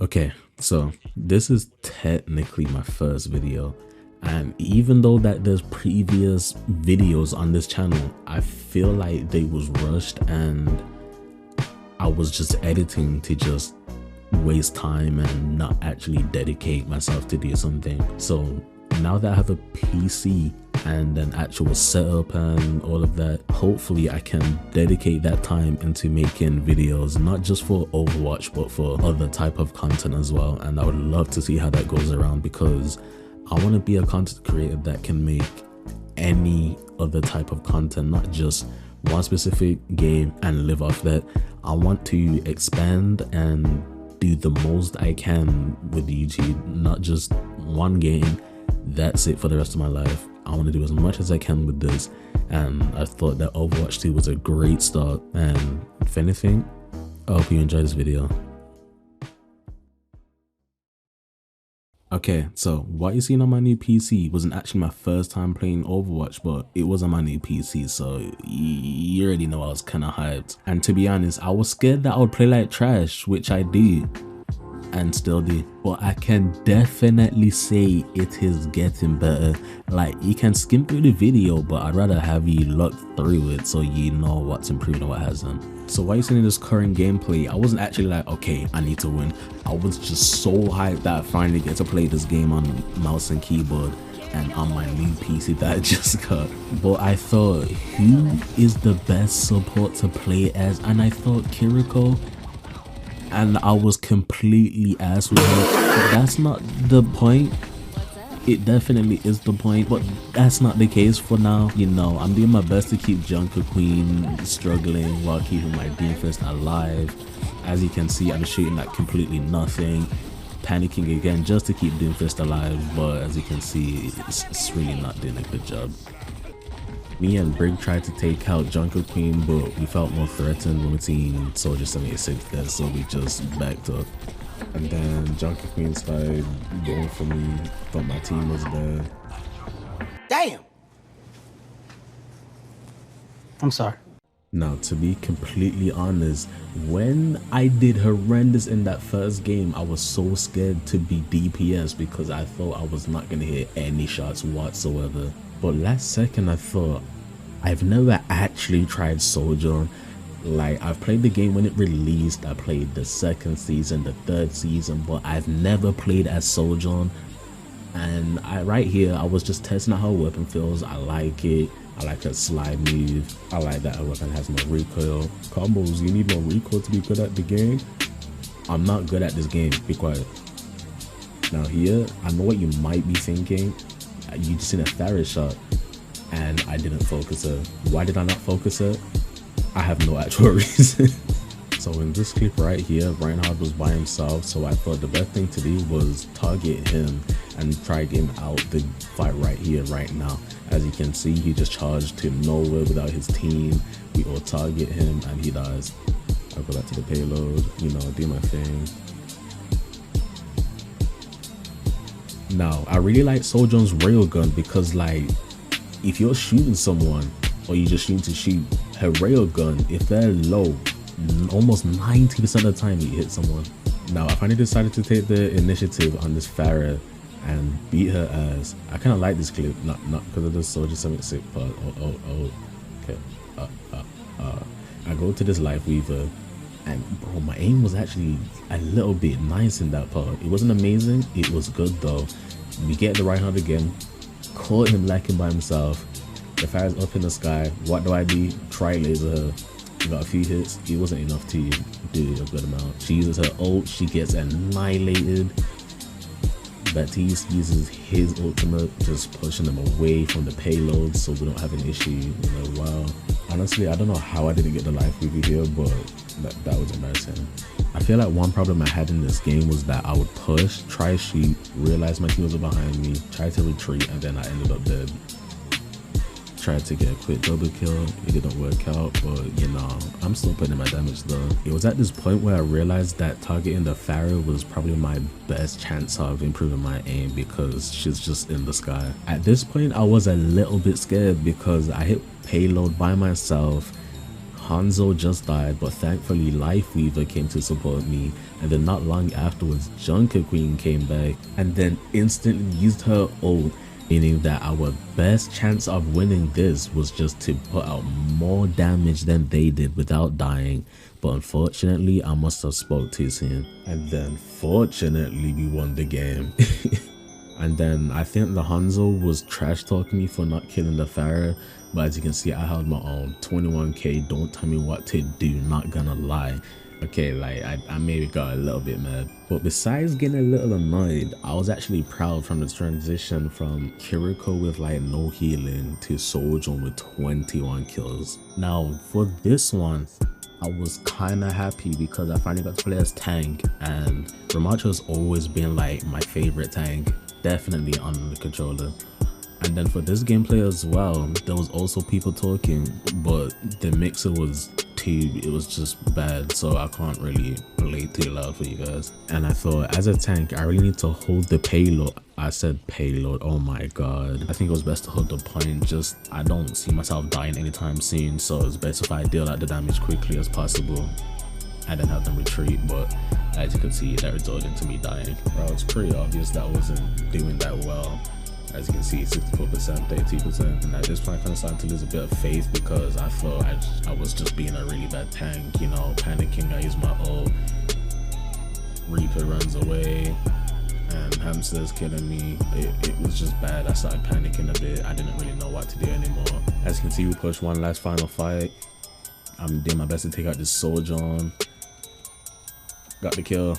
Okay, so this is technically my first video, and even though that there's previous videos on this channel, I feel like they was rushed and I was just editing to just waste time and not actually dedicate myself to do something. So now that I have a PC and an actual setup and all of that, hopefully I can dedicate that time into making videos, not just for Overwatch but for other type of content as well. And I would love to see how that goes around, because I want to be a content creator that can make any other type of content, not just one specific game and live off that. I want to expand and do the most I can with YouTube, not just one game, that's it for the rest of my life. I want to do as much as I can with this, and I thought that Overwatch 2 was a great start. And if anything, I hope you enjoy this video. Okay, so what you're seeing on my new PC wasn't actually my first time playing Overwatch, but it was on my new PC, so you already know I was kind of hyped. And to be honest, I was scared that I would play like trash, which I did and still do, but I can definitely say it is getting better. Like, you can skim through the video, but I'd rather have you look through it so you know what's improved and what hasn't. So while you're seeing this current gameplay, I wasn't actually like, okay, I need to win. I was just so hyped that I finally get to play this game on mouse and keyboard and on my new PC that I just got. But I thought, who is the best support to play as? And I thought Kiriko, and I was completely ass with her. But that's not the point. It definitely is the point, but that's not the case for now. You know, I'm doing my best to keep Junker Queen struggling while keeping my Doomfist alive. As you can see, I'm shooting at completely nothing, panicking again just to keep Doomfist alive, but as you can see, it's really not doing a good job. Me and Brig tried to take out Junker Queen, but we felt more threatened when we seen Soldier 76 there, so we just backed up. And then Junker Queen started going for me, thought my team was there. Damn! I'm sorry. Now, to be completely honest, when I did horrendous in that first game, I was so scared to be DPS because I thought I was not going to hit any shots whatsoever. But last second I thought, I've never actually tried Sojourn. Like, I've played the game when it released, I played the second season, the third season, but I've never played as Sojourn. And right here, I was just testing out how her weapon feels. I like it. I like her slide move. I like that her weapon has more recoil. Combos, you need more recoil to be good at the game. I'm not good at this game, be quiet. Now here, I know what you might be thinking. You just seen a Tharis shot and I didn't focus her. Why did I not focus her? I have no actual reason. So in this clip right here, Reinhardt was by himself, so I thought the best thing to do was target him and try to get him out the fight right here, right now. As you can see, he just charged to nowhere without his team. We all target him and he dies. I'll go back to the payload, you know, do my thing. Now, I really like Sojourn's railgun because, like, if you're shooting someone or you just shooting to shoot, her railgun, if they're low, almost 90% of the time you hit someone. Now, I finally decided to take the initiative on this Pharah and beat her ass. I kind of like this clip, not because of the Soldier 76 part. Okay. I go to this Life Weaver, and bro, my aim was actually a little bit nice in that part. It wasn't amazing, it was good though. We get the right hand again, caught him lacking by himself. The Pharah's up in the sky. What do? Try laser her. Got a few hits. It wasn't enough to do a good amount. She uses her ult, she gets annihilated. Baptiste uses his ultimate, just pushing them away from the payload so we don't have an issue in a while. Honestly, I don't know how I didn't get the Life Weaver here, but that was embarrassing. I feel like one problem I had in this game was that I would push, try shoot, realize my team was behind me, try to retreat, and then I ended up dead. Tried to get a quick double kill, it didn't work out, but you know, I'm still putting in my damage though. It was at this point where I realized that targeting the Pharah was probably my best chance of improving my aim because she's just in the sky. At this point, I was a little bit scared because I hit payload by myself, Hanzo just died, but thankfully Life Weaver came to support me, and then not long afterwards Junker Queen came back and then instantly used her ult, meaning that our best chance of winning this was just to put out more damage than they did without dying. But unfortunately I must have spoke too soon, and then fortunately we won the game. And then I think the Hanzo was trash talking me for not killing the Pharah, but as you can see I held my own. 21k, don't tell me what to do, not gonna lie. Okay, like I maybe got a little bit mad, but besides getting a little annoyed, I was actually proud from the transition from Kiriko with like no healing to Sojourn with 21 kills. Now for this one, I was kind of happy because I finally got to play as tank, and Ramacho has always been like my favorite tank, definitely on the controller. And then for this gameplay as well, there was also people talking, but the mixer was it was just bad, so I can't really play too loud for you guys. And I thought, as a tank, I really need to hold the payload. I said payload, oh my god. I think it was best to hold the point, just I don't see myself dying anytime soon, so it's best if I deal out the damage quickly as possible and then have them retreat. But as you can see, that resulted into me dying. Bro, it's pretty obvious that I wasn't doing that well. As you can see, 64%, 32%, and at this point I kind of started to lose a bit of faith because I thought I was just being a really bad tank, you know, panicking. I use my ult, Reaper runs away, and Hamster's killing me. It was just bad. I started panicking a bit. I didn't really know what to do anymore. As you can see, we pushed one last final fight. I'm doing my best to take out this Sojourn. Got the kill.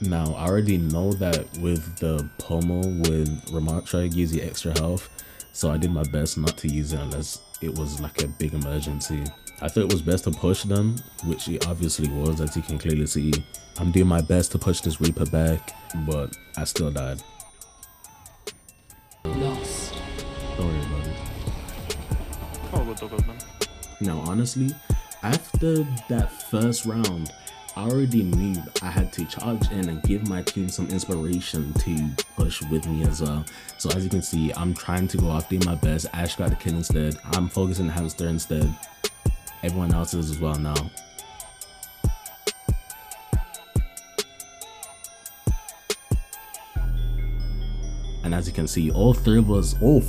Now, I already know that with the pommel with Ramatra, it gives you extra health, so I did my best not to use it unless it was like a big emergency. I thought it was best to push them, which it obviously was, as you can clearly see. I'm doing my best to push this Reaper back, but I still died. Lost. Don't worry about it. Oh, good, man. Now, honestly, after that first round, I already knew I had to charge in and give my team some inspiration to push with me as well. So as you can see, I'm trying to go off, doing my best. Ash got the kill instead. I'm focusing on Hamster instead. Everyone else is as well now. And as you can see, all three of us, all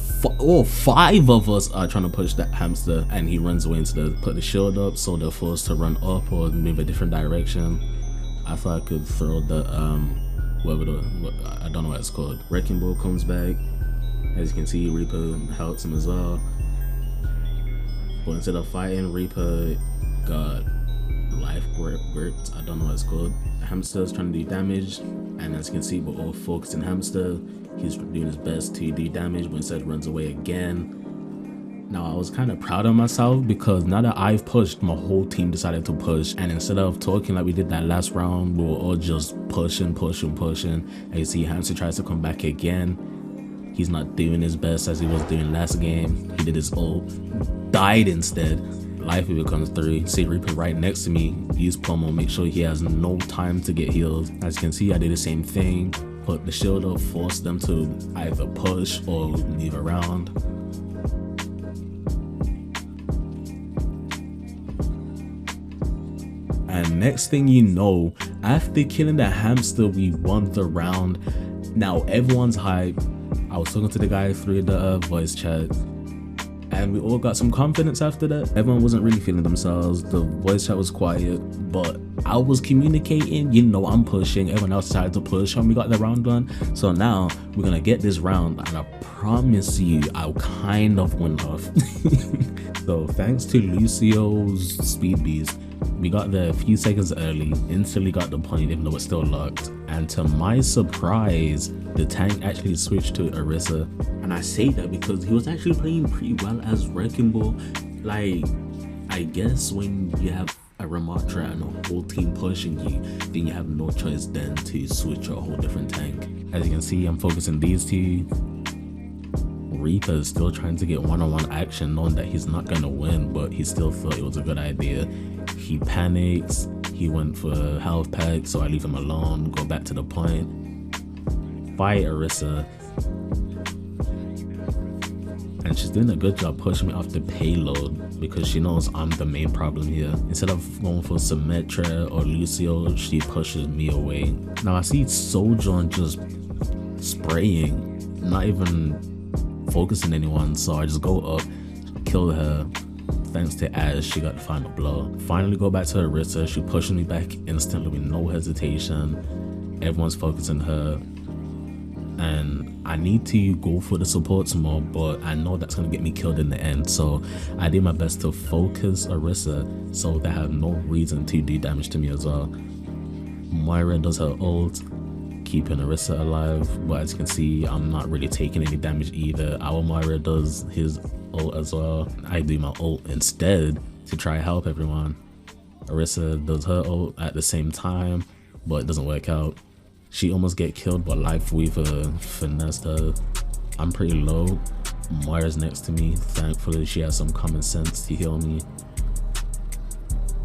five of us are trying to push that Hamster, and he runs away instead. Put the shield up so they're forced to run up or move a different direction. I thought I could throw the I don't know what it's called. Wrecking Ball comes back. As you can see, Reaper helps him as well. But instead of fighting, Reaper got life gripped. I don't know what it's called. Hamster's trying to do damage, and as you can see, we're all focusing Hamster. He's doing his best to do damage, but instead runs away again. Now, I was kind of proud of myself because now that I've pushed, my whole team decided to push, and instead of talking like we did that last round, we were all just pushing. And you see Hamster tries to come back again. He's not doing his best as he was doing last game. He did his ult, died instead. Life Weaver comes through. See Reaper right next to me. Use pommel, make sure he has no time to get healed. As you can see, I did the same thing. Put the shield up, force them to either push or leave around. And next thing you know, after killing the Hamster, we won the round. Now everyone's hyped. I was talking to the guy through the voice chat, and we all got some confidence after that. Everyone wasn't really feeling themselves. The voice chat was quiet, but I was communicating, you know, I'm pushing. Everyone else decided to push, and we got the round done. So now we're gonna get this round, and I promise you, I'll kind of win off. So thanks to Lucio's speed beast, we got there a few seconds early, instantly got the point even though it's still locked. And to my surprise, the tank actually switched to Orisa. And I say that because he was actually playing pretty well as Wrecking Ball. Like, I guess when you have a Ramatra and a whole team pushing you, then you have no choice then to switch to a whole different tank. As you can see, I'm focusing these two. Reaper is still trying to get one-on-one action, knowing that he's not gonna win, but he still thought it was a good idea. He panics, he went for a health pack, so I leave him alone, go back to the point, fight Orisa. and she's doing a good job pushing me off the payload because she knows I'm the main problem here. Instead of going for Symmetra or Lucio, she pushes me away. Now I see Sojourn just spraying, not even focusing anyone, so I just go up, kill her. Thanks to Ash, she got the final blow. Finally go back to Orisa, she pushes me back instantly with no hesitation. Everyone's focusing her, and I need to go for the supports more, but I know that's gonna get me killed in the end, so I did my best to focus Orisa so they have no reason to do damage to me as well. Moira does her ult, keeping Orisa alive, but as you can see, I'm not really taking any damage either. Our Moira does his ult as well. I do my ult instead to try to help everyone. Orisa does her ult at the same time, but it doesn't work out. She almost get killed, but Life Weaver finessed her. I'm pretty low. Moira's next to me. Thankfully, she has some common sense to heal me.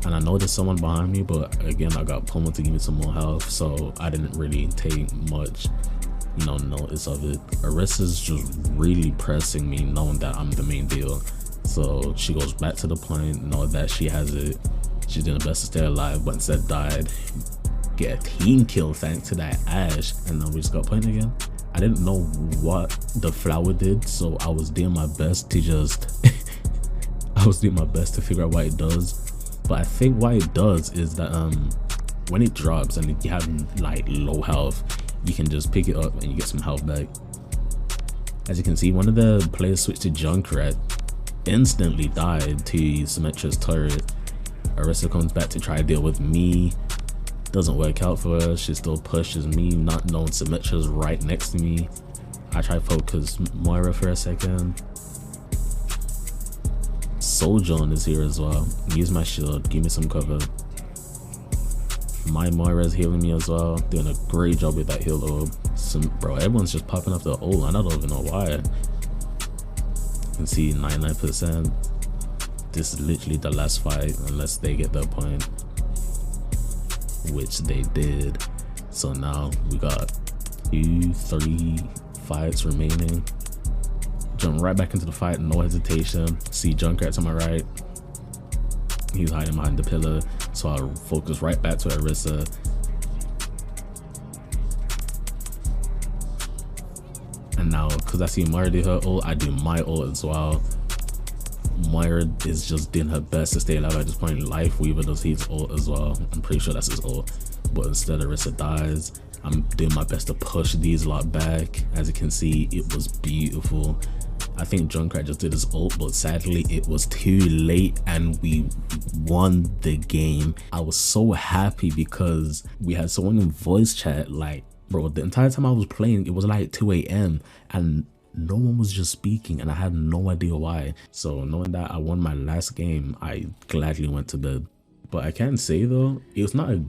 And I know there's someone behind me, but again, I got pummeled to give me some more health, so I didn't really take much, notice of it. Orisa's just really pressing me, knowing that I'm the main deal. So she goes back to the point, knowing that she has it. She's doing her best to stay alive, but instead died. Get a team kill thanks to that Ash, and then we just got point again. I didn't know what the flower did, so I was doing my best to just I was doing my best to figure out what it does. But I think what it does is that when it drops and you have like low health, you can just pick it up and you get some health back. As you can see, one of the players switched to Junkrat, instantly died to Symmetra's turret. Orisa comes back to try to deal with me. Doesn't work out for her. She still pushes me, not knowing Symmetra's right next to me. I try to focus Moira for a second. Sojourn is here as well. Use my shield, give me some cover. My Moira is healing me as well, doing a great job with that heal orb. Bro, everyone's just popping off the ult and I don't even know why. You can see 99%. This is literally the last fight unless they get their point, which they did. So now we got 3 fights remaining. Jump right back into the fight, no hesitation. See Junkrat to my right. He's hiding behind the pillar, so I'll focus right back to Orisa. And now, because I see Moira do her ult, I do my ult as well. Moira is just doing her best to stay alive at this point. Life Weaver does his ult as well. I'm pretty sure that's his ult. But instead Orisa dies, I'm doing my best to push these lot back. As you can see, it was beautiful. I think Junkrat just did his ult, but sadly it was too late and we won the game. I was so happy because we had someone in voice chat, like, bro, the entire time I was playing, it was like 2 AM and no one was just speaking and I had no idea why. So knowing that I won my last game, I gladly went to bed. But I can say though, it was not a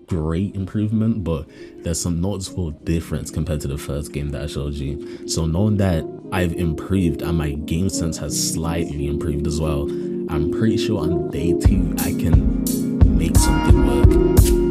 great improvement, but there's some noticeable difference compared to the first game that I showed you. So knowing that I've improved and my game sense has slightly improved as well, I'm pretty sure on day 2 I can make something work.